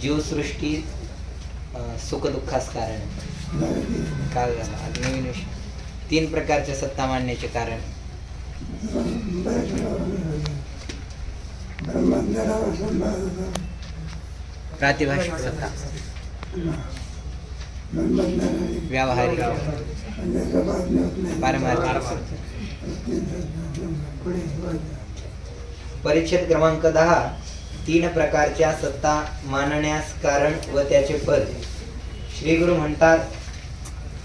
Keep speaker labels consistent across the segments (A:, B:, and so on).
A: जीवसृष्टीत सुख दुःखास कारण काल झाला. आज नवीन विषय. 3 प्रकारच्या सत्ता मांडण्याचे कारण. प्रातिभाषिक सत्ता, व्यावहारिक, पारमार्थिक. परिच्छेद क्रमांक 10. 3 प्रकारच्या सत्ता मानण्यास कारण व त्याचे पद. श्री गुरु म्हणतात,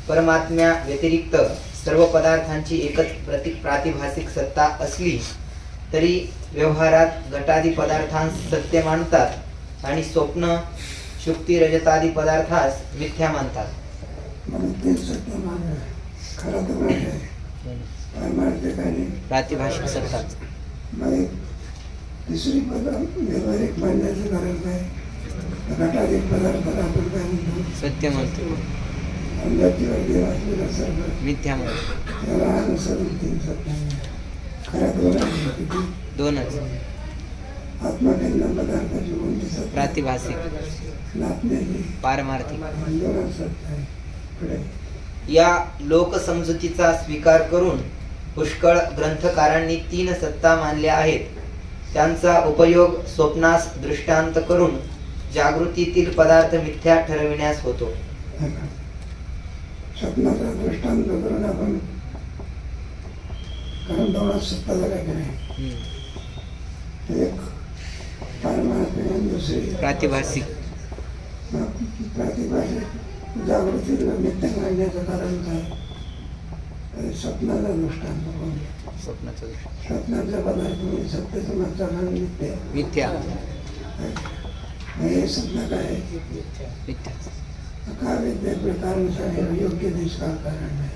A: परमात्म्या व्यतिरिक्त सर्व पदार्थांची एकच प्रातिभासिक सत्ता असली तरी व्यवहारात घटादी पदार्थांस सत्य मानतात आणि स्वप्न, शुक्ती, रजतादी पदार्थास मिथ्या मानतात. प्रातिभाषिक सत्ता.
B: तिसरी व्यवहारिक मानण्याचं कारण काय? घटाधिक पदार्थाला आपण काय म्हणतो?
A: सत्य म्हणतो. मिथ्या म्हणतो. दोनच.
B: आत्मकेंद्र पदार्थाची कोणती सत्ता?
A: प्रातिभासिक, पारमार्थिक. या लोकसमजुतीचा स्वीकार करून पुष्कळ ग्रंथकारांनी 3 सत्ता मानल्या आहेत. त्यांचा उपयोग स्वप्नास दृष्टांत करून जागृतीतील पदार्थ मिथ्या ठरविण्यास होतो.
B: स्वप्नाचा दृष्टांत करून आपण कारण दोन सत्ता झाल्या की नाही? एक पारमार्थिक आणि दुसरी
A: प्रातिभासिक.
B: प्रातिभासिक जागृतीला मिथ्या मानण्याचं कारण काय? स्वप्नाचा दृष्टांत करून. स्वप्नाचा पदार्थ म्हणजे सत्याचं मागचा कारण
A: मिथ्या.
B: हे स्वप्न काय? का विद्या प्रकारानुसार योग्य निष्काळ कारण नाही.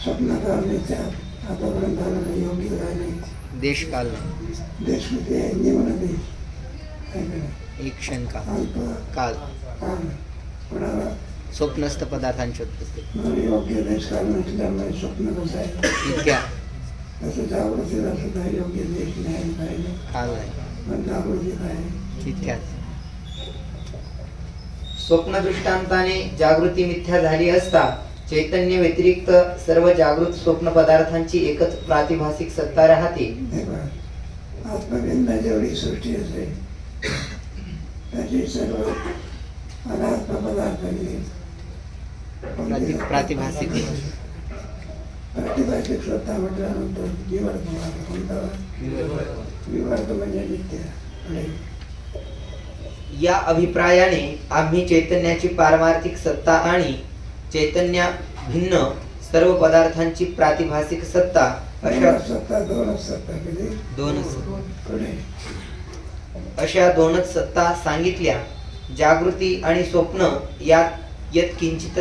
B: स्वप्नाचा मिथ्या आतापर्यंत आला योग्य काय नाही.
A: देशकाल.
B: देश किती आहे? निवड देश.
A: एक क्षण काल.
B: कोणाला
A: स्वप्नस्थ पदार्थांची उत्पत्ती.
B: योग्य देश काल नसल्यामुळे स्वप्न कसं आहे?
A: मिथ्या.
B: तसं जागृतीला सुद्धा योग्य देश नाही, काय नाही.
A: काल आहे.
B: पण जागृती काय?
A: मिथ्या. स्वप्न दृष्टांताने जागृती मिथ्या झाली असता चैतन्य व्यतिरिक्त सर्व जागृत स्वप्न पदार्थांची एकच प्रातिभासिक सत्ता राहते.
B: आत्मविंदा जेवढी सृष्टी असेल त्याची सर्व अनात्म पदार्थ
A: प्रातिभासिक.
B: प्रातिभासिक स्वतः म्हटल्यानंतर विवर्त म्हणजे नित्य.
A: या अभिप्रायाने आम्ही चैतन्याची पारमार्थिक सत्ता आणि चैतन्या भिन्न सर्व पदार्थांची प्रातिभासिक सत्ता अशा दोनच सत्ता सांगितल्या. जागृती आणि स्वप्न यात यत किंचित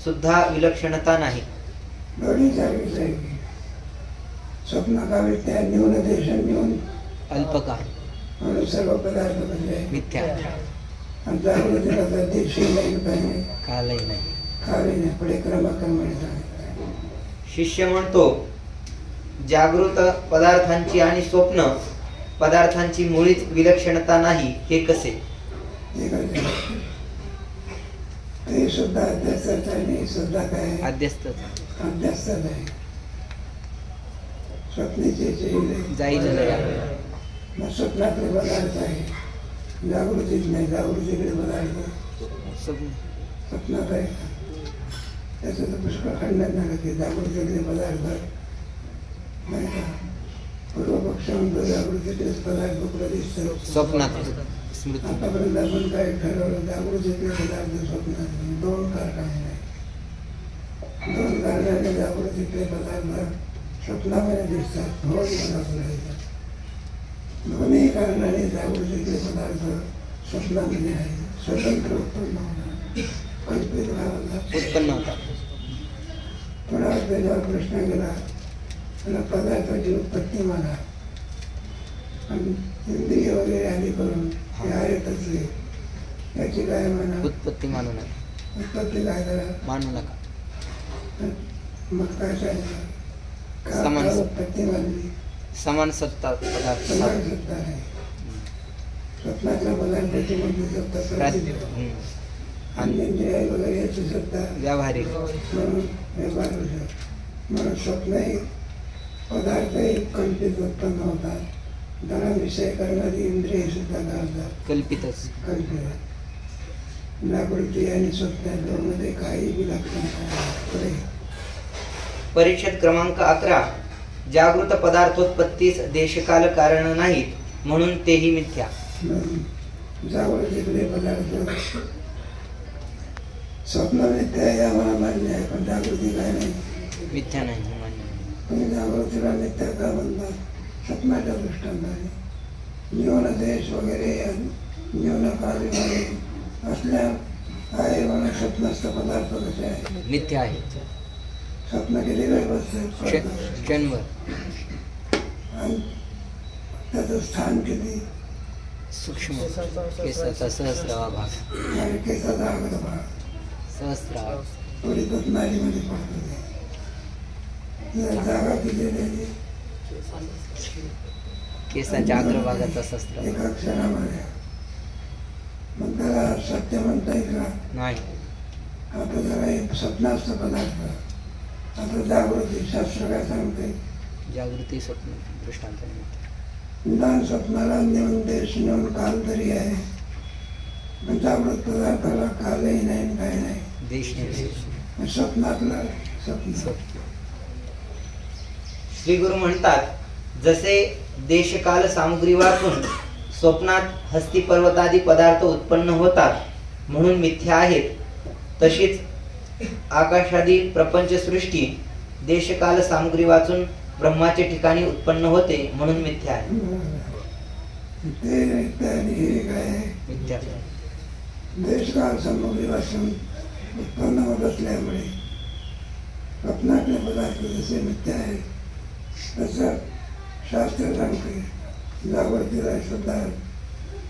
A: सुद्धा विलक्षणता नाही.
B: स्वप्न का विद्या न्यून देश न्यून
A: अल्पकाळ
B: म्हणून सर्व पदार्थ म्हणजे
A: मिथ्या.
B: जागृतीला तर देशही नाही,
A: कालही नाही.
B: पुढे क्रमाक्रमाने.
A: शिष्य म्हणतो, जागृत पदार्थांची आणि स्वप्न पदार्थांची मुळीच विलक्षणता नाही, हे कसे?
B: ते सुद्धा अध्यासच आहे, सुद्धा काय?
A: अध्यस्तच
B: आहे. स्वप्नाचे
A: जाईल
B: स्वप्नातले पदार्थ आहे, जागृतीच नाही. जागृतीकडे पदार्थ स्वप्नात आहे. त्याचं तर पुष्कळ खंडन झालं की जागृतीतले पदार्थ नाही का? पूर्वपक्ष म्हणतो जागृतीतलेच पदार्थ प्रदिष्ट
A: स्वप्नात.
B: आतापर्यंत आपण काय ठरवलं? जागृतीतले पदार्थ स्वप्नात. 2 कारणे नाही. 2 कारणाने जागृतीतले पदार्थ स्वप्नामध्ये दिसतात. दोन्ही कारणाने जागृतीतले पदार्थ स्वप्नामध्ये आहेत. स्वतंत्र उत्पन्न होणार,
A: उत्पन्न होतात.
B: थोडा त्याच्यावर प्रश्न गेला, त्याला पदार्थाची उत्पत्ती म्हणा आणि इंद्रिय वगैरे आधी करून हे आहेतच, याची काय म्हणा?
A: उत्पत्ती मानू नका.
B: उत्पत्ती काय करा?
A: मानू नका.
B: मग काय सांगितलं का
C: समान-
B: काल उत्पत्ती मानली
C: समान सत्ता पदार्थ
B: समान सत्ता आहे. स्वप्नातल्या पदार्थाची म्हणजे सत्ता प्रसिद्ध. आणि इंद्रिय वगैरे याची सत्ता
C: व्यावहारिक
B: म्हणून व्यवहार होतो. म्हणून स्वप्नही पदार्थही कल्पित उत्पन्न होतात. त्याला विषय करणारी इंद्रिय सुद्धा करतात
C: कल्पितच.
B: कल्पित. जागृती आणि स्वप्न दोनमध्ये काही बी लक्षण नाही.
A: परिच्छेद क्रमांक 11. जागृत पदार्थोत्पत्तीस देशकाल कारण नाहीत म्हणून तेही मिथ्या.
B: जागृतीतले पदार्थ स्वप्न मिथ्या आहे आम्हाला मान्य आहे, पण जागृती काय नाही.
C: मिथ्या नाही हे मान्य.
B: तुम्ही जागृतीला मिथ्या का म्हणतात? स्वप्नाच्या दृष्टांताने न्यून देश वगैरे न्यून कार्य असल्या आहे म्हणून स्वप्नस्थ पदार्थ कसे आहे?
C: मिथ्या आहे.
B: स्वप्न किती वेळ बसते
C: क्षणभर.
B: आणि त्याचं स्थान किती?
C: सूक्ष्म केसाचा सहस्रावा भाग.
B: आणि केसाचा अग्रभाग
C: सहस्रावा
B: त्वरितच नालीमध्ये पडतो. जागा किती त्याची?
C: केसाच्या अग्रभागाचा सहस्रावा.
B: एका क्षणामध्ये. मग त्याला सत्य म्हणता येईल का?
C: नाही.
B: आता जरा एक स्वप्नास्थ पदार्थ. आता जागृती शास्त्र काय सांगते?
C: जागृती स्वप्न दृष्टांत.
B: निदान स्वप्नाला न्यून देश न्यून काल तरी आहे, पण जागृत पदार्थाला कालही नाही आणि काही नाही.
C: देश नाही.
B: स्वप्नातलं स्वप्न.
A: श्री गुरु म्हणतात जसे देशकाल सामुग्री वाचून स्वप्नात हस्ती पर्वतादी पदार्थ उत्पन्न होतात म्हणून मिथ्या आहेत, तशीच आकाशादी प्रपंच सृष्टी देशकाल सामुग्री वाचून ब्रह्माच्या ठिकाणी उत्पन्न होते म्हणून मिथ्या आहे.
B: ते नित्य आणि हे काय आहे?
C: मिथ्या.
B: देशकाल सामग्री वाचून उत्पन्न होत असल्यामुळे स्वप्नातले पदार्थ जसे मिथ्या आहे तसं शास्त्र सांगते जागृतीला सुद्धा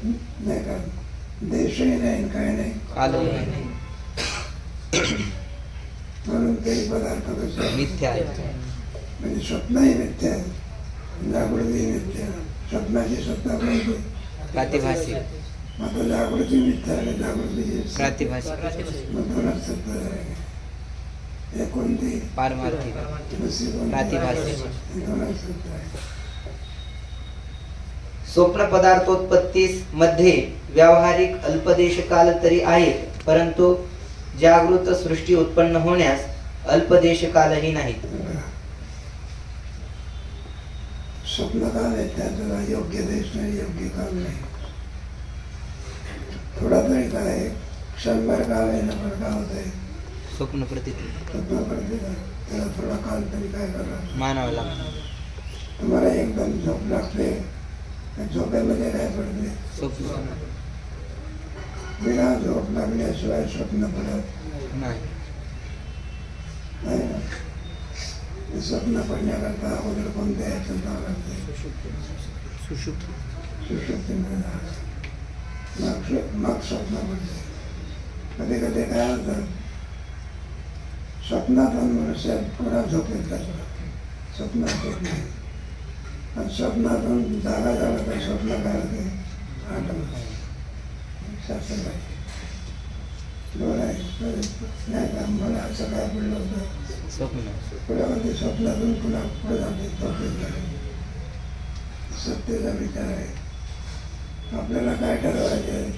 B: नाही का देशही नाही काय नाही
C: कालही नाही
B: म्हणून काही पदार्थ कसे
C: मिथ्या आहे.
B: म्हणजे स्वप्नही मिथ्या आहे, जागृती मिथ्या. स्वप्नाची सत्ता कोणती?
C: प्रातिभासिक.
B: आता जागृती मिथ्या आणि जागृतीची
C: प्रातिभासिक.
B: मग दोनच सत्ता आहे. हे कोणती?
C: पारमार्थिक.
B: दुसरी कोणती?
C: प्रातिभासिक.
B: दोनच सत्ता आहे.
A: स्वप्न पदार्थोत्पत्तीस मध्ये व्यावहारिक अल्पदेश काल तरी आहेत, परंतु जागृत सृष्टी उत्पन्न होण्यास अल्पदेश कालही नाहीत.
B: स्वप्न काल आहे त्याला योग्य देश नाही, योग्य काल नाही. थोडा तरी काय क्षणभर काल आहे ना, पण काय होत आहे
C: स्वप्न प्रतीती
B: स्वप्न करते का त्याला थोडा काल तरी काय करा
C: मानावं लागतं.
B: तुम्हाला एकदम झोप लागते, झोपेमध्ये काय पडते?
C: स्वप्न
B: बिना झोप लागल्याशिवाय स्वप्न पडत
C: नाही.
B: नाही ना. ते स्वप्न पडण्याकरता अगोदर कोणत्या याचं जावं लागते?
C: सुषुप्ती.
B: सुषुप्तीमध्ये जावं. मग स्वप्न पडते. कधी कधी काय होतं स्वप्नातून मनुष्य पुन्हा झोपेत जातो, स्वप्नात झोप नाही. आणि स्वप्नातून जागा झाला तर स्वप्न काय होते? आठवण. शास्त्र आहे दोन आहे. नाही का मला असं काय पडलं होतं
C: स्वप्न.
B: पुढ्यामध्ये स्वप्नातून पुन्हा पुढे जाते झोपेत जाते. सत्तेचा विचार आहे. आपल्याला काय ठरवायचे आहे?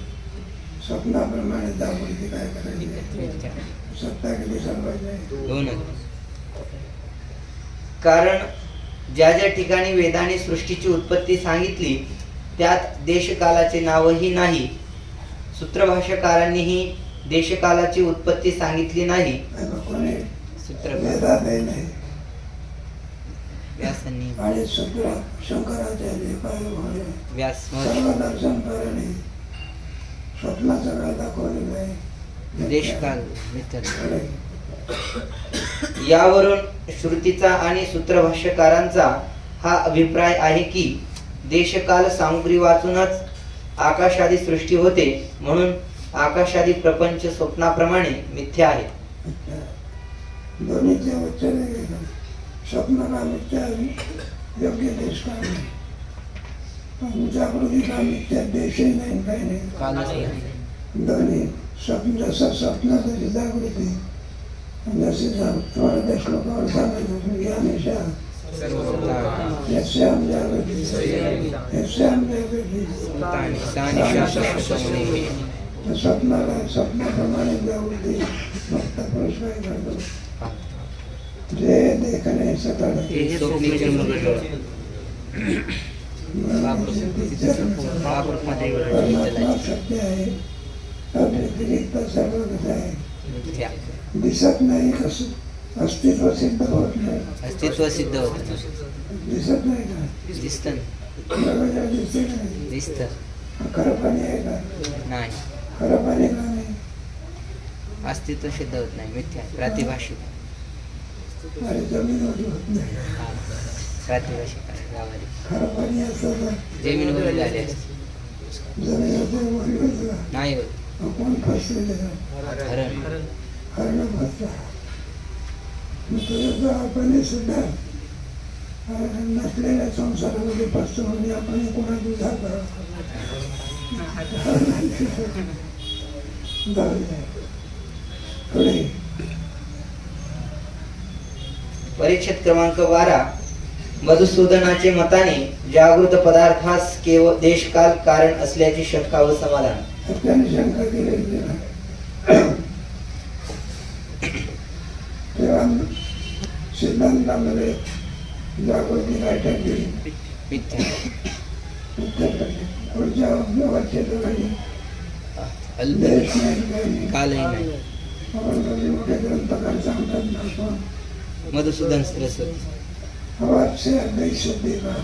B: स्वप्नाप्रमाणे जागृती काय करायची आहे?
C: मिथ्या.
B: सत्ता किती चालवायची आहे?
C: दोनच.
A: कारण ज्या ज्या ठिकाणी वेदाने सृष्टीची उत्पत्ती सांगितली त्यात देशकालाचे नावही नाही. सूत्रभाष्यकारांनीही देशकालाची उत्पत्ती सांगितली नाही.
B: कोणी
C: सूत्र
B: वेदातही नाही.
C: व्यासांनी
B: आणि सूत्र शंकराचार्य काय म्हणे
C: व्यास
B: सर्व दर्शनकारांनी स्वप्नाचं काय दाखवलेलं आहे?
C: देशकाल मिथ्या.
A: यावरून श्रुतीचा आणि सूत्रभाष्यकारांचा हा अभिप्राय आहे की देशकाल सामुग्री वाचूनच आकाशादी सृष्टी होते म्हणून आकाशादी प्रपंच स्वप्नाप्रमाणे मिथ्या आहे.
B: दोन्हीचे उच्चार स्वप्नाला मिथ्या योग्य देश काळ नाही, पण जागृतीला मिथ्या देशही नाही, काही नाही.
C: कालच नाही.
B: दोन्ही स्वप्न, जसं स्वप्न तशी जागृती. जसे तुम्हाला श्लोकावर सांगायचं की हमेशा यस्याम जागृती यस्याम जागृती. स्वप्नाला स्वप्नाप्रमाणे जागृती फक्त पुरुष काय करतो, जे देखणे सकाळ परमात्मा सत्य आहे, अव्यतिरिक्त सर्वगत आहे. दिसत नाही, कसं अस्तित्व सिद्ध होत नाही.
C: अस्तित्व सिद्ध होत
B: दिसत नाही का?
C: दिसत
B: दिसते नाही.
C: दिसत
B: खरं पाणी आहे का?
C: नाही.
B: खरं पाणी का नाही?
C: अस्तित्व सिद्ध होत नाही, मिथ्या प्रातिभाषिक.
B: अरे जमीनवर होत नाही.
C: प्रातिभाषिक आहे गावाला.
B: खरं पाणी असतं का?
C: जमीनवर झाले असते.
B: जमिनीवर वरी होतं का?
C: नाही होत.
B: कोण फसलेले का?
C: हरण
B: हरणं फसतं. तुझं आपण सुद्धा नसलेल्या संसारामध्ये फसतो, म्हणजे आपण कोणाची जागा पुढे.
A: परिच्छेद क्रमांक 12. मधुसूदनाचे मताने जागृत पदार्थास केवळ देशकाल कारण असल्याची शंका व समाधान.
B: त्याने शंका केलेली तेव्हा सिद्धांतामध्ये जागृती काय ठरली?
C: मिथ्या.
B: पुढच्या वाक्यात
C: अल्प
B: देश नाही, काही नाही.
C: कालही नाही.
B: मोठे ग्रंथकार सांगतात ना आपण
C: मधुसूदन सरस्वती.
B: आवाज से अद्वैत शुद्धीला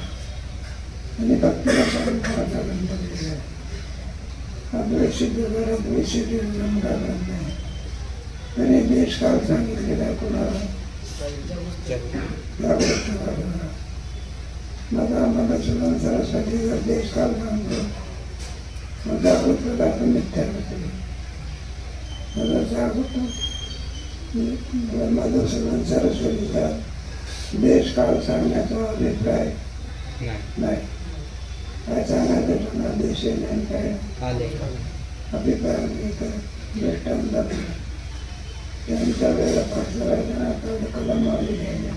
B: आणि भक्तीला परंपराचा ग्रंथ लिहिला. अद्वैत शुद्धीला अद्वैत शुद्धीला ग्रंथ नाही. त्याने देश काळ सांगितलेला आहे कोणाला? माझा मधुसूदन सरस्वती जर देश काळ सांगतो, मग जागृत पदार्थ मिथ्या होते. मधुसूदन सरस्वतीचा देश काळ सांगण्याचा अभिप्राय नाही. काय सांगायचं त्यांना देश नाही, काय अभिप्राय दृष्टांत त्यांच्या वेळेला पाठ करायचं ना, तर कलम वाली घ्यायचे.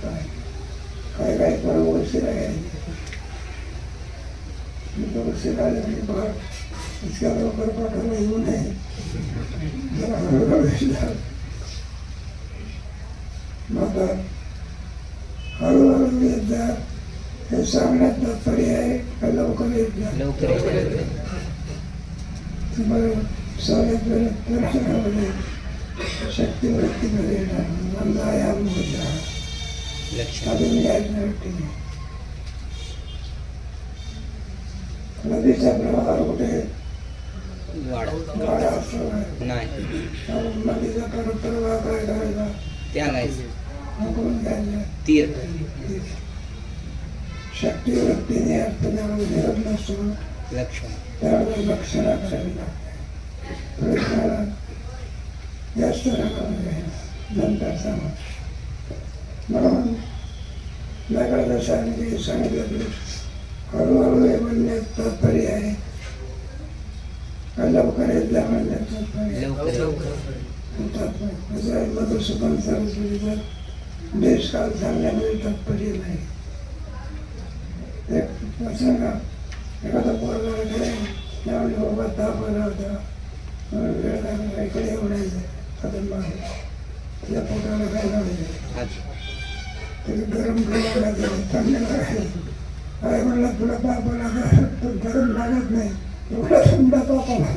B: काय काय परवशीला घ्यायचे. परवशीला आले म्हणजे पाठ इतक्या लवकर पाठाला येऊ नये, मग हळूहळू येत जा. हे सांगण्यात तात्पर्य आहे का लवकर येत जा? तुम्हाला सगळ्यात दर्शनामध्ये शक्तिवृत्तीमध्ये आयाम होता. अजून यायच्या व्यक्तीने नदीचा प्रवाह कुठे गाडा असतो
C: नाही.
B: नदीचा प्रवाह काय करायचा?
C: त्या नाही.
B: कोण घ्यायचं?
C: तीर.
B: शक्तिवृत्तीने अर्थ निरत नसतो.
C: लक्षण.
B: त्यावेळेस लक्षणा करावी लागते. प्रयत्नाला जास्त राखावे नंतर सांगा. म्हणून नगराला सांगितलं की हळूहळू हे म्हणण्यात तात्पर्य आहे का लवकर येत जा म्हणण्यात तात्पर्य? मधुसूदन सरस्वतीचा देश काल सांगण्यामध्ये तात्पर्य नाही. सांगा एखादा पोरगा त्यावेळी बाबा ताप आला होता, वेळ लागला, इकडे एवढायचं त्या पोटाला काय लावायचं, त्याचं गरम करायला लागायचं, थंड लागायचं. काय म्हणला तुला ताप आला तर गरम लागत नाही, एवढा थंड ताप आला.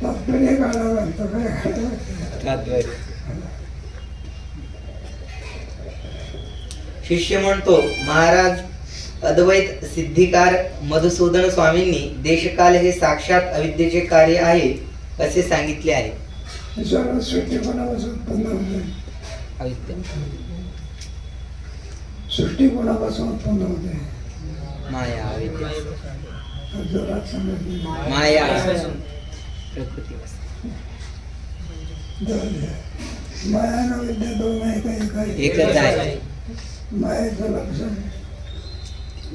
B: तात्पर्य काढावं लागतं. काय काढावं?
A: शिष्य म्हणतो, महाराज अद्वैत सिद्धिकार मधुसूदन स्वामींनी देशकाल हे साक्षात अविद्येचे कार्य आहे असे सांगितले आहे.
B: सर्व सृष्टी कोणापासून उत्पन्न होते?
C: अविद्या.
B: सृष्टी कोणापासून उत्पन्न होते?
C: माया. अविद्या.
B: जोरात सांगितले.
C: माया. प्रकृती वस्तू
B: माया न विद्या दोन आहे काही
C: एकच आहे.
B: मायेचं लक्षण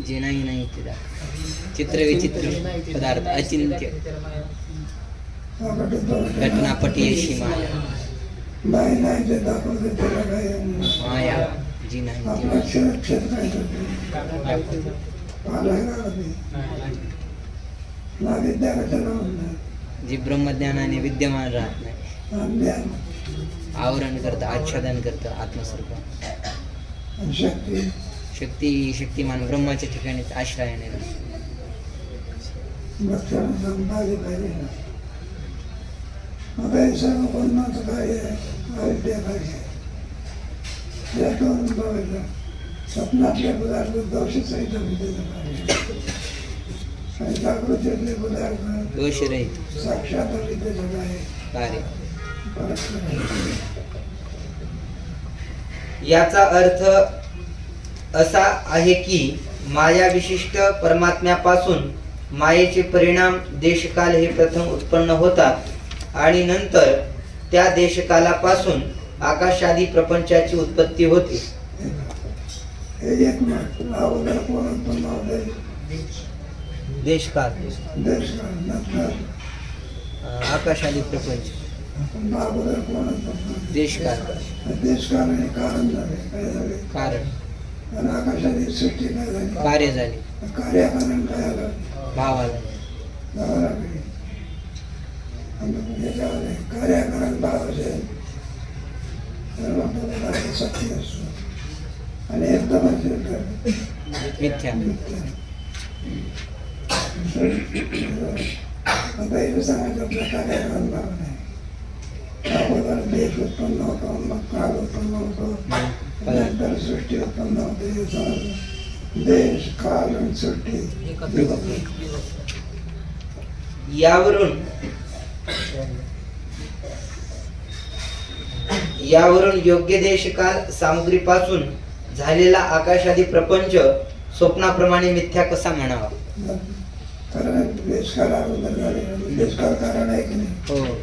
C: जे नाही नाही ते दाखव. चित्र विचित्र पदार्थ अचिंत्य घटनापटी अशी माया.
B: नाही नाही ते दाखवते त्याला काय
C: माया जी नाही ती
B: आपलं क्षेत्र काय ना विद्या कशाला म्हणणार
C: जी ब्रह्मज्ञानाने विद्यमान राहत नाही,
B: ज्ञान
C: आवरण करतं, आच्छादन करतं आत्मस्वरूप.
B: आणि शक्ती
C: शक्ती ही शक्तिमान ब्रह्माच्या ठिकाणी आश्रयाने राहते.
B: लक्षण संपादी पाहिजे ना. आता हे सर्व कोणाचं कार्य आहे? अविद्या कार्य आहे. यातून बघायचं स्वप्नातले पदार्थ दोषसहित विद्येचं कार्य आहे. आणि जागृतीतले पदार्थ
C: दोषरहित
B: साक्षात विद्येचं
C: कार्य.
A: याचा अर्थ असा आहे की माया विशिष्ट परमात्म्यापासून मायेचे परिणाम देशकाल हे प्रथम उत्पन्न होतात आणि नंतर त्या देशकालापासून आकाशादी प्रपंचाची उत्पत्ती होते.
B: हे एक मत अगोदर कोण उत्पन्न होते?
C: देशकाल
B: देशकाल नंतर
C: आकाशादी प्रपंच.
B: अगोदर कोण उत्पन्न?
C: देशकाल.
B: देशकाल आणि कारण झाले काय झाले?
C: कारण
B: आणि आकाशाची सृष्टी काय झाली?
C: कार्य झाले.
B: कार्यकारण काय आलं?
C: भावाला
B: भावाला याच्यामध्ये कार्यकारण भाव असेल तर सत्य असतो आणि एकदम असेल तर
C: मिथ्या.
B: आता इथे सांगायचं आपल्या कार्यकारण भाव नाही. अगोदर देश उत्पन्न होतो, मग काळ उत्पन्न होतो, नंतर सृष्टी उत्पन्न होते. देश काल आणि सृष्टी
A: यावरून योग्य देशकाल सामग्रीपासून झालेला आकाशादी प्रपंच स्वप्नाप्रमाणे मिथ्या कसा म्हणावा?
B: कारण देशकाल अगोदर झाले, देशकाल कारण आहे की नाही?
C: हो.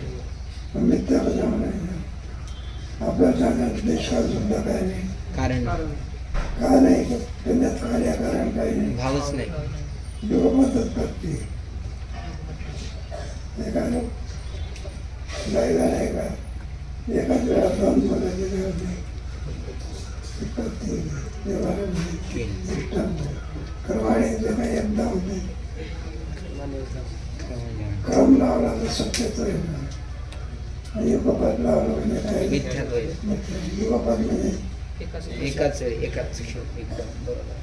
B: मिथ्या कसा म्हणायचं? आपल्या सांगण्यात देशकाल सुद्धा काय नाही,
C: कारण
B: का नाही? त्याच्यात कार्यकारण काही नाही,
C: भावच नाही.
B: युगपद्धत करते एखादं जायला नाही का एकाच वेळा दोन मध्ये गेले होते कर्माने काही एकदा होते. क्रम लावला तर सत्यच येणार. युगपद लावलं म्हणजे काय? युगपद म्हणजे
C: एकाच वेळी एकाच शब्द एकदम बरोबर.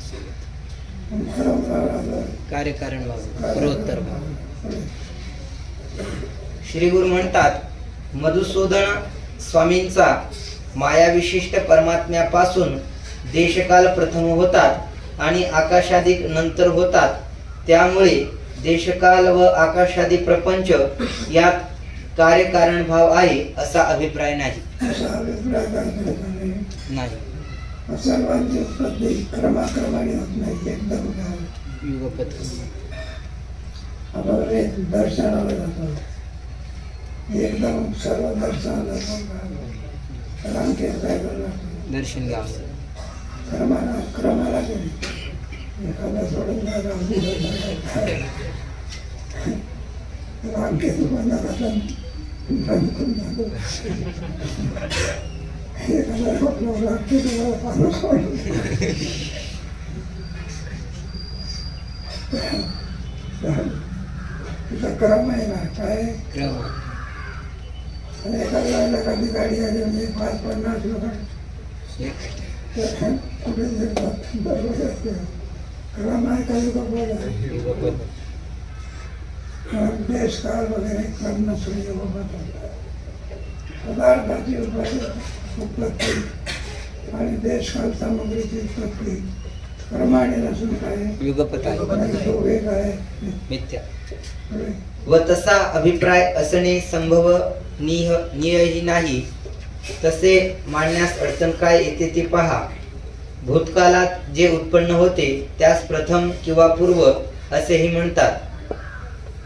B: क्रम लावला तर
C: कार्यकारण भाव, पूर्वोत्तर भाव.
A: श्री गुरु म्हणतात, मधुसूदन स्वामींचा माया विशिष्ट परमात्म्यापासून देशकाल प्रथम होतात आणि आकाशादिक नंतर होतात. त्यामुळे देशकाल व आकाशादी प्रपंच यात कार्यकारण भाव आहे असा अभिप्राय नाही.
B: असा अभिप्राय
C: नाही.
B: सर्वांची उत्पत्ती क्रमाक्रमाने होत नाही, एकदम काय
C: युगपत.
B: आपण दर्शनाला जातो, एकदम सर्व दर्शनाला रांगेत जायला लागतो.
C: दर्शन घ्यावं.
B: क्रमाला गेली एखादा सोडून रांगेत बंद करून जातो. एखादा क्रम आहे ना काय?
C: क्रम.
B: आणि एखाद्या वेळेला एखादी गाडी आली म्हणजे 5-50 लोक कुठे दररोज असते. क्रम आहे काही
C: युगपत.
B: देश काळ वगैरे क्रम नसून युगपत पदार्थाची उत्पत्ती आणि देशकाल सामग्रीची उत्पत्ती क्रमाने नसून काय?
C: युगपत आहे.
B: तो वेग आहे
C: मिथ्या.
A: व तसा अभिप्राय असणे संभवनीयही नाही. तसे मांडण्यास अडचण काय येते ते पहा. भूतकालात जे उत्पन्न होते त्यास प्रथम किंवा पूर्व असेही म्हणतात.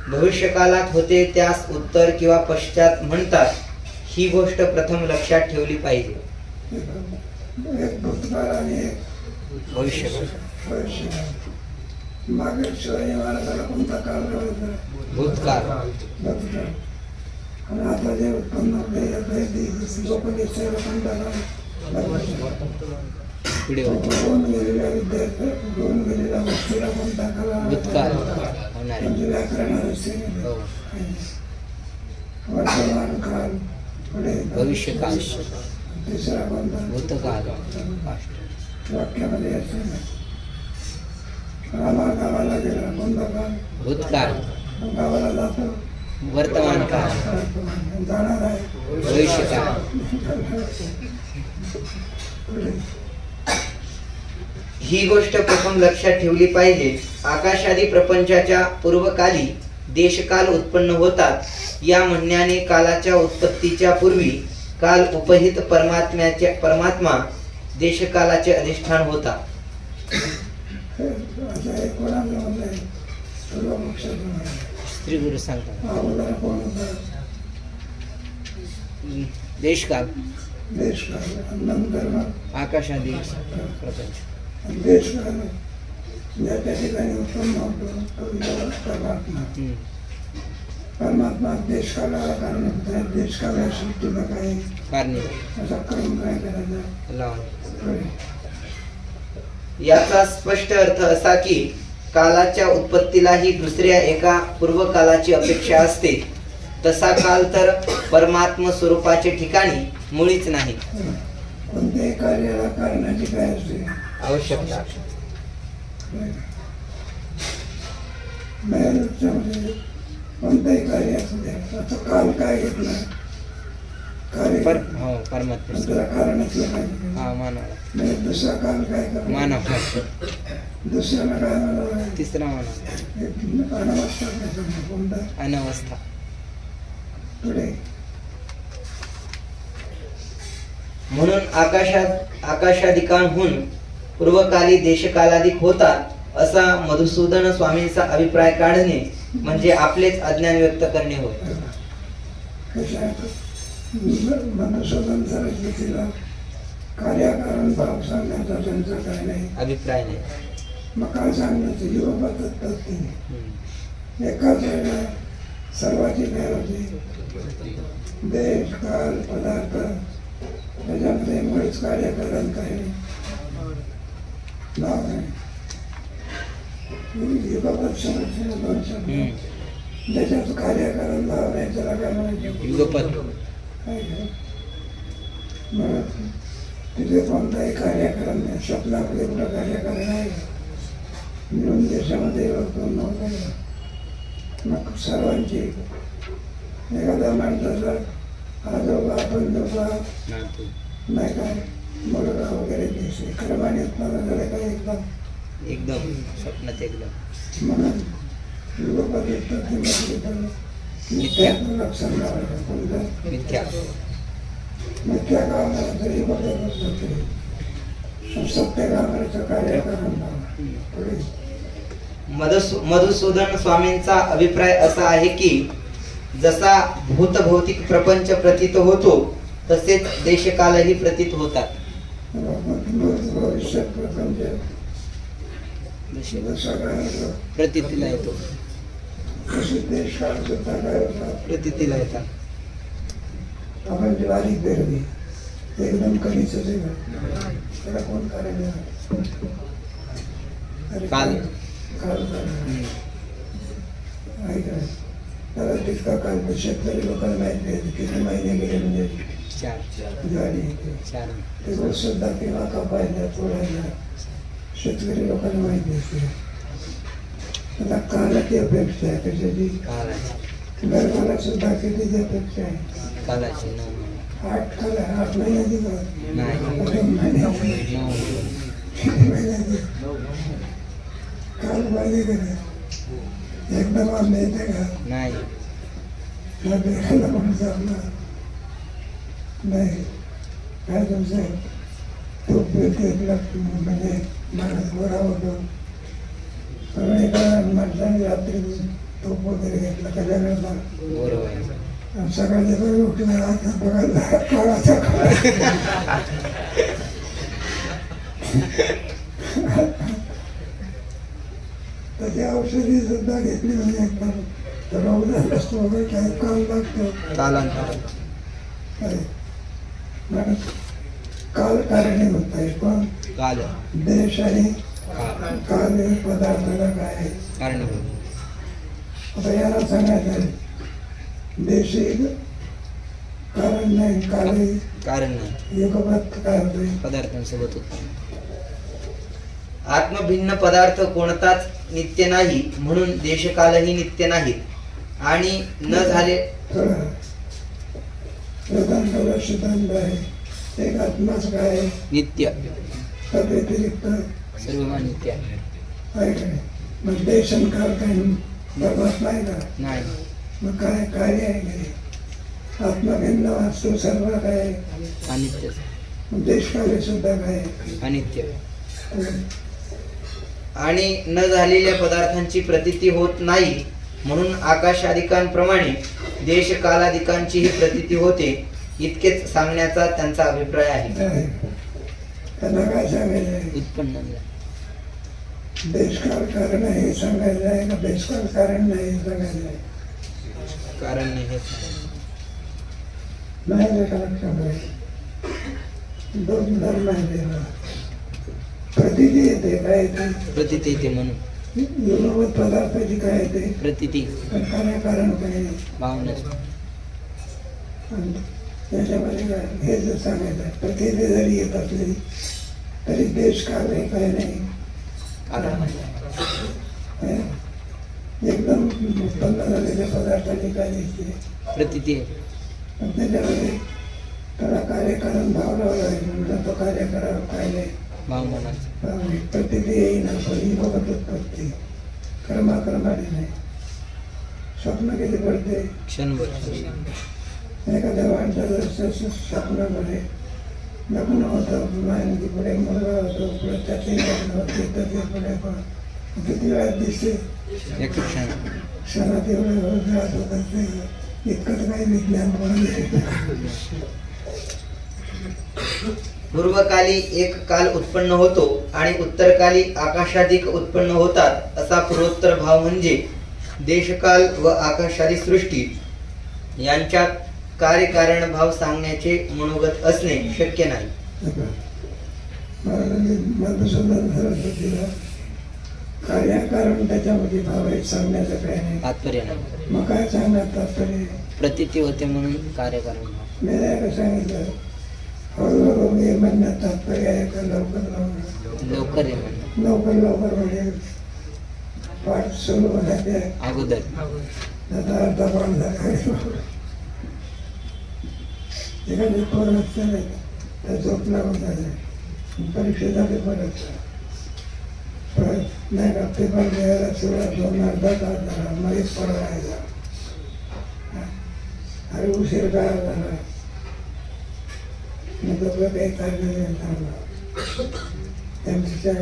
A: भविष्यकालात होते त्यास उत्तर किंवा पश्चात म्हणतात, ही गोष्ट प्रथम लक्षात ठेवली पाहिजे.
B: एक भूतकाळ आणि एक
C: भविष्यकाळ.
B: भविष्यकाळ. मागे शिवाजी महाराजाला कोणता काळ करायचा?
C: भूतकाळ.
B: भूतकाळ. आणि आता जे उत्पन्न होते लोक दिसायला कोणता काळ?
C: पुढे
B: होऊन गेलेल्या विद्यार्थी होऊन गेलेल्या गोष्टीला कोणता काळ?
C: भूतकाळ होणार आहे.
B: म्हणजे व्याकरणाचे
C: हो.
B: वर्तमान काळ. पुढे
C: भविष्यकाळ.
B: तिसरा कोणता?
C: भूतकाळ.
B: वाक्यामध्ये असं रामा गावाला गेला कोणता काळ?
C: भूतकाळ.
B: गावाला जातो
C: वर्तमान काळ.
B: जाणार आहे
C: भविष्यकाळ.
A: ही गोष्ट प्रथम लक्षात ठेवली पाहिजे. आकाशादी प्रपंचाच्या पूर्वकाली देशकाल उत्पन्न होतात. या म्हणण्याने कालाच्या उत्पत्तीच्या पूर्वी काल उपहित परमात्मा देशकालाचे अधिष्ठान होता.
B: असं एक कोणाला म्हणलंय पूर्वपक्षाचं
C: श्री गुरु सांगतात
B: अगोदर कोण होता?
C: देशकाल.
B: देशकाल. नंतर मग
C: आकाशादी प्रपंच.
B: देशकाल ज्या त्या ठिकाणी उत्पन्न होतो तो परमात्मा. परमात्मा देशकालाला कारण होता. देशकाल या सृष्टीला काय
C: कारणी
B: असा क्रम काय करायचा?
C: लावून.
A: याचा स्पष्ट अर्थ असा की कालाच्या उत्पत्तीलाही दुसऱ्या एका पूर्वकालाची अपेक्षा असते. तसा काल तर परमात्म स्वरूपाचे ठिकाणी मुळीच नाही.
B: कोणत्याही कार्याला कारणाची काय असते?
A: आवश्यकता.
B: म्हणजे कोणतंही कार्य असू दे. आता काल काय घेतलं? कार्य
C: हो परमात्मा.
B: त्याला कारण असलं पाहिजे.
C: हा मानव.
B: म्हणजे दुसरा काल काय करतो?
C: मानव.
B: दुसऱ्याला काय म्हणावं?
C: तिसरा मानव.
B: एक अनावस्था काय कोणता?
C: अनवस्था.
B: पुढे
A: म्हणून आकाशादिकांहून पूर्वकाली देशकालाधिक होतात असा मधुसूदन स्वामींचा अभिप्राय काढणे म्हणजे आपलेच अज्ञान व्यक्त करणे होय.
B: मधुसूदन सरस्वतीला कार्याकारण भाव सांगण्याचा त्यांचा काय नाही
A: अभिप्राय नाही.
B: मग काय सांगण्याचं युवा पद्धती एकाच वेळेला सर्वाची काय होती? देश काल पदार्थ त्याच्यामध्ये मुळीच कार्यकरण काही नाव नाही. युगपत समस्या दोन शब्द ज्याच्यात कार्यकरण भाव नाही त्याला काय म्हणायचं?
C: युगपत.
B: तिथे कोणताही कार्यक्रम नाही. स्वप्नाकडे एवढं कार्यक्रम आहे मिळून देशामध्ये नव्हतं. मग सर्वांची एखाद्या माणसाचा आजोबा बंधोबा नाही काय मुलगा वगैरे दिसते क्रमाने उत्पन्न झाले काय
C: एकदम स्वप्नात एकदम.
B: म्हणून
C: मिथ्या.
B: लक्षण लावायचं कोणतं?
C: मिथ्या.
B: मिथ्या कामाला युगपत सत्य कामाचं कार्यक्रम पुढे
A: मधुसूदन स्वामींचा अभिप्राय असा आहे की जसा भूतभौतिक प्रपंच प्रतीत होतो तसेच देशकालही प्रतीत होतात.
B: भविष्यात प्रपंच
C: प्रतीतीला येतो.
B: देश काळ सुद्धा काय होता?
C: प्रतीतीला येतात.
B: आपण ज्वारी पेरली एकदम कमीच त्याला कोण करायला?
C: काल.
B: काल त्याला तितका काल शेतकरी लोकांना माहिती आहे किती महिने गेले म्हणजे
C: 4
B: ज्वारी ते रोज सुद्धा किंवा कापायला तोडायला शेतकरी लोकांना माहिती असते. त्याला कालाची अपेक्षा आहे कशाची? गरबाला सुद्धा कितीची अपेक्षा आहे?
C: कालाची.
B: 8 महिन्याची काल पाहिजे का नाही? एकदम आपल्या येते का
C: नाही?
B: देखायला कोणी जमणार नाही. काय तुमचं तो म्हणजे माणूस गोरा होतो. एका माणसाने रात्री तूप वगैरे घेतला का जगाला
C: बरोबर आहे.
B: आणि सकाळच्या वेळी उठून आता बघायला काळाचा काळ त्याची औषधी सुद्धा घेतली म्हणजे एकदम रोग असतो वगैरे काही काळ लागतो
C: कालांतर
B: काय मग काल कारणे होत आहे पण
C: काल
B: देश आणि
C: काल
B: काल हे पदार्थाला काय आहे
C: कारणीभूत
B: आता याला सांगायचं आहे देशी कारण नाही कालही
C: कारण नाही
B: युगपत काय होते
C: पदार्थांसोबत उत्पन्न
A: आत्मभिन्न पदार्थ कोणताच नित्य नाही म्हणून देशकालही नित्य नाहीत आणि न झाले
B: वेदांत सिद्धांत आहे एक आत्माच काय आहे
C: नित्य
B: तद व्यतिरिक्त
C: सर्व नित्य आहे.
B: आहे का नाही मग देश आणि काल काही बरोबर नाही का
C: नाही
B: मग काय कार्य आहे की नाही? आत्मभिन्न वास्तू सर्व काय आहे?
C: अनित्य
B: मग देशकाली सुद्धा काय आहे?
C: अनित्य
A: आणि न झालेल्या पदार्थांची प्रतीती होत नाही म्हणून आकाशादिकांप्रमाणे देश कालादिकांचीही प्रतीती होते इतकेच सांगण्याचा त्यांचा अभिप्राय आहे.
B: काय? त्यांना काय सांगायचं आहे?
C: उत्पन्न नाही.
B: देशकाल कारण आहे हे सांगायचं आहे का देशकाल कारण नाही हे सांगायचं आहे?
C: कारण नाही हेच
B: नाही रे का लक्षात आहे दोन धर्म आहे देवा प्रतीती येते काय येते
C: प्रतीती येते म्हणून
B: युगपत पदार्थाची काय येते
C: प्रतीती
B: पण काय कारण काय
C: भावना
B: आणि त्याच्यामध्ये काय हे जर सांगायचं आहे प्रतीती जरी येत असली तरी देशकाल हे काय नाही
C: कारण
B: हे एकदम उत्पन्न झालेल्या पदार्थाची काय दिसते
C: प्रतीती आहे.
B: पण त्याच्यामध्ये त्याला कार्यकारण भाव लावला आहे म्हणजे तो कार्य करावं काय नाही
C: भावना
B: प्रतीती येईना पण ही बघत उत्पत्ती कर्माक्रमाने नाही स्वप्न किती पडते
C: क्षणभर
B: एखाद्या माणसाचं स्वप्नामध्ये लग्न होतं माहिती पुढे मुलगा होतो पुढे त्याचे लग्न होते त्याचे पुढे पण किती वेळात दिसते
C: एक क्षण
B: क्षणात एवढं त्रास होतात ते इतकंच काही विज्ञान म्हणून
A: पूर्वकाली एक काल उत्पन्न होतो आणि उत्तरकाली आकाशादिक उत्पन्न होतात असा पूर्वोत्तर भाव म्हणजे देशकाल व आकाशादी सृष्टी यांच्यात कार्यकारण भाव सांगण्याचे मनोगत असणे शक्य नाही.
B: मधुसूदन सरस्वतीला कार्यकारण त्याच्यामध्ये भाव आहे सांगण्याचं काय नाही
C: तात्पर्य नाही.
B: मग काय सांगणार तात्पर्य
C: प्रतीती होते म्हणून कार्यकारण भाव.
B: मी नाही का सांगितलं हळूहळू हे म्हणण्यात तात्पर्य आहे का लवकर लवकर
C: लवकर आहे म्हणणं
B: लवकर लवकर म्हणजे पाठ सुरू होण्याचे
C: अगोदर
B: त्याचा अर्धा पाठ झाला एखादी पोर असतं त्या झोप लागून झाले परीक्षेचा पेपर परत नाही का पेपर द्यायला सुरुवात दोन अर्धा तास झाला मग एक पडवायचा अरे उशीर काय झाला मग आपलं काही कार्य झालं त्यांच्या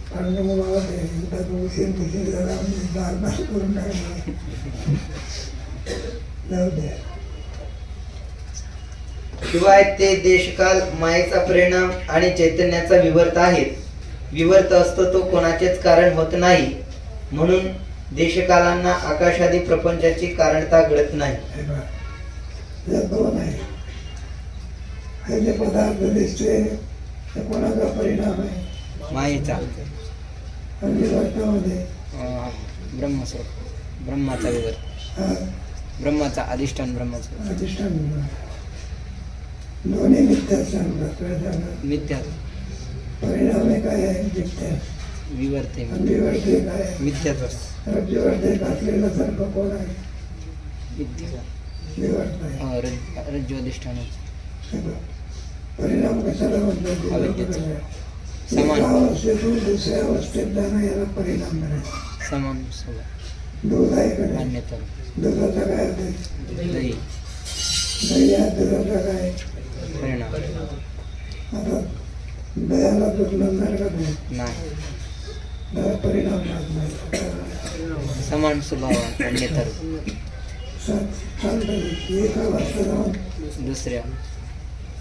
B: कारण मला ते उशीर झाला म्हणजे दार करून टाकला जाऊ द्या
A: शिवाय ते देशकाल मायेचा परिणाम आणि चैतन्याचा विवर्त आहेत. विवर्त असतो तो कोणाचेच कारण होत नाही म्हणून देशकालांना आकाशादी प्रपंचाची कारणता घडत नाही.
B: दोन आहे हे जे पदार्थ दिसते ते कोणाचा परिणाम आहे
C: मायेचा
B: आणि विवर्तामध्ये
C: ब्रह्मस्वरूप ब्रह्माचा विवर ब्रह्माचा अधिष्ठान ब्रह्माचा
B: अधिष्ठान दोन्ही मिथ्या सांगतात काय सांगतात
C: मिथ्या
B: परिणाम हे काय आहे मिथ्या
C: विवर्ते
B: आणि विवर्ते काय आहे
C: मिथ्याच
B: विवर्ते घातलेलं सर्प कोण आहे
C: मिथ्या
B: विवर्त आहे
C: रज्जू अधिष्ठान
B: परिणाम कशाला म्हणतात
C: समान.
B: अवस्थेतून दुसऱ्या अवस्थेत जाणं याला परिणाम म्हणायचा.
C: समान स्वभाव
B: दूध आहे का नाही?
C: मान्यता
B: दुधाचा काय होते
C: दही
B: दही या दुधाचा काय
C: परिणाम
B: आता दह्याला दूध म्हणणार का नाही
C: नाही
B: त्याला परिणाम राहत नाही.
C: समान स्वभाव अन्यथा
B: शांत एका वाजता जाऊन
C: दुसऱ्या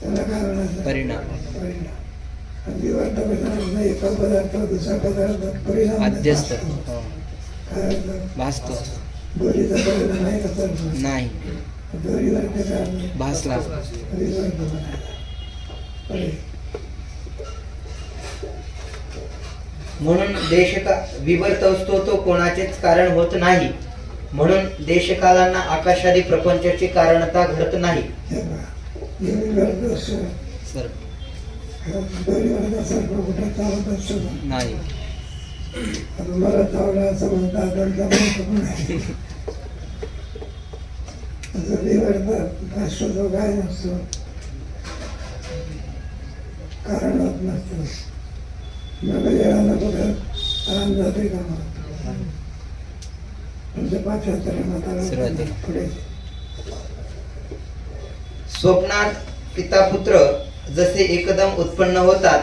B: त्याला काय म्हणायचं
C: परिणाम
B: परिणाम. अगदी वाटतं एका पदार्थ दुसरा पदार्थ परिणाम
C: अध्यस्त
B: काय अर्थ?
C: भासतो
B: दोरीचा परिणाम नाही का तर
C: नाही
B: दोरीवर त्याचा अर्थ
C: भासला
B: परिवर्त बनायला.
A: म्हणून देशका विवर्त असतो तो कोणाचेच कारण होत नाही. म्हणून देशकालांना आकाशादी प्रपंचाची कारणता घडत नाही.
B: हे बघा, दोरीवर असतो
C: सर
B: दोरीवर सर्प कुठं चालत असतो का?
C: नाही
B: आता मला चावला असं म्हणता त्यांचा म्हणतो पण आहे. असं विवर्त असतो तो काय नसतो, कारण होत नसतं. मग येळाला कुठं आराम जाते का मग तुमच्या पाठ्यात म्हातारा पुढे
A: स्वप्नात पिता पुत्र जसे एकदम उत्पन्न होतात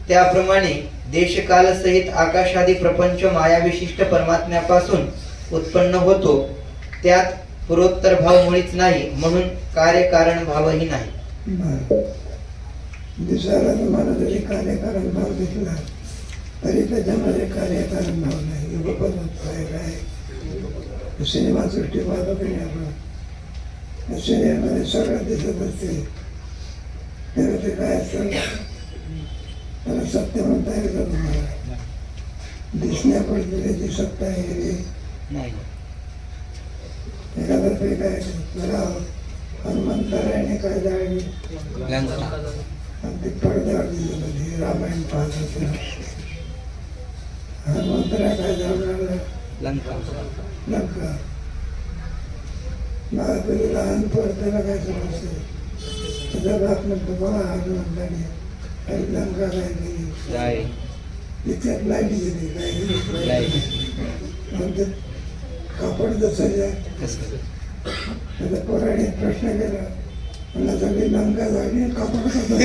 A: त्याप्रमाणे देशकाल सहित आकाशादी प्रपंच मायाविशिष्ट परमात्म्यापासून उत्पन्न होतो. त्यात पूर्वोत्तर भाव मुळीच नाही. म्हणून कार्यकारण भावही नाही.
B: बरं. दिसायला तुम्हाला जरी कार्यकारण भाव दिसला तरी त्याच्यामध्ये कार्यकारण भाव नाही. काय सिनेमा सृष्टी पाहतो की नाही आपण, सिनेमामध्ये सगळं दिसत असते तेव्हा ते काय असतं त्याला सत्य म्हणता येईल का तुम्हाला? दिसण्यापुरती त्याची सत्ता आहे.
C: नाही
B: एखादा ते काय हनुमंतरायाने काय जाळली
C: लंका
B: अगदी पडद्यावर दिलं म्हणजे रामायण पाहत होतं. हनुमंतराय काय जाळलं
C: लंका
B: लंका. मला तरी लहान पडद्याला काय समजते त्याच्या बाप म्हणतो बघा हनुमंताने काही लंका काय केली
C: जाळे
B: तिच्यात लाईट गेली काय गेली
C: लाईट
B: म्हणजे कापड जसं आहे
C: कसं
B: त्याचा पोराने प्रश्न केला मला सगळी लंका झाली कापड कसं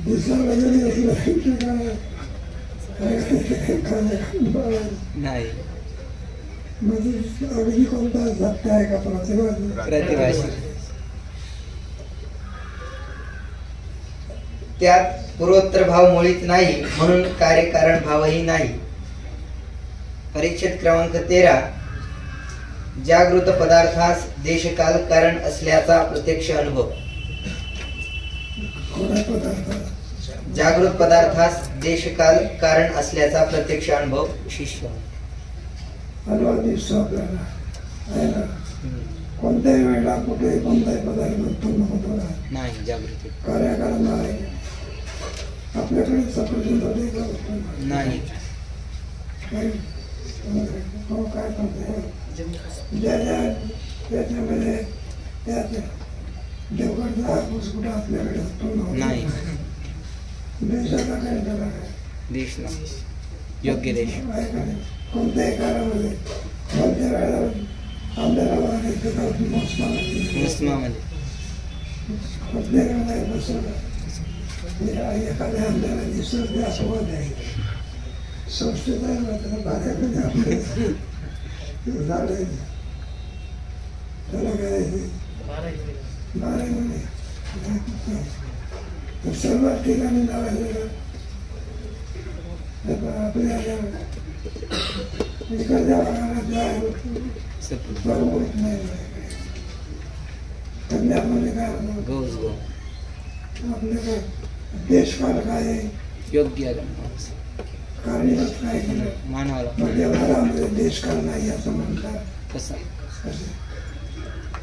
B: दिसायला जरी असलं
C: नाही
B: म्हणजे अगदी कोणता सत्य आहे का प्रतिभागी
C: प्रतिभाशी
A: त्यात पूर्वोत्तर भाव मुळीच नाही. म्हणून कार्यकारण भावही नाही. परीक्षेत क्रमांक 13. जागृत पदार्थास देशकाल कारण असल्याचा प्रत्यक्ष अनुभव.
B: कोणा पदार्थ
A: जागृत पदार्थास देशकाल कारण असल्याचा प्रत्यक्ष अनुभव.
C: शिष्य
B: अनुभव दिसतो आपल्याला आहे ना. कोणत्याही वेळेला कुठेही कोणताही पदार्थ उत्पन्न होतो का?
C: नाही जागृती
B: कार्यकारण आहे आपल्याकडे सफरचंद होते का उत्पन्न?
C: नाही
B: काही हो काय म्हणते त्याच्यामध्ये त्यात देवगडचा हापूस कुठं आपल्याकडे उत्पन्न होतो
C: नाही
B: देशाला काय त्याला काय
C: देशला योग्य देश
B: आहे का नाही? कोणत्याही काळामध्ये कोणत्या वेळेला आपल्याला वागायचं मोसमामध्ये
C: मुस्लिमामध्ये
B: कुठल्या वेळेला बसवलं एखाद्या आपल्याला दिसत ते अपवाद आहे संस्थेत आहे मात्र बाऱ्याकडे आपले झाड आहे त्याला काय बारामध्ये सर्वात ठिकाणी लावायचं आपल्या इकडच्या भागाला बरोबर नाही पंजाबमध्ये काय होतं
C: गौस गो
B: आपले काय देशकाल काय आहे
C: योग्य
B: कारणीभूत काय केलं
C: मानवाला
B: म्हणजे भागामध्ये देशकाल नाही असं म्हणतात
C: कसं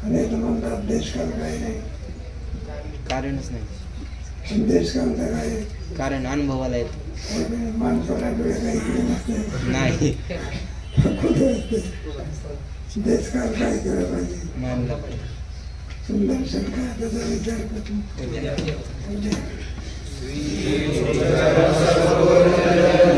B: आणि तर म्हणतात देशकाल काय नाही
C: कारणच नाही
B: पण देशकाल तर काय आहे?
C: कारण अनुभवाला येतो
B: माणसाला वेळ काही इकडे नसते
C: नाही
B: कुठे असते देशकाल काय केलं पाहिजे
C: मानला पाहिजे
B: सुंदर शंका त्याचा विचार करतो
C: उद्या.
B: म्हणजे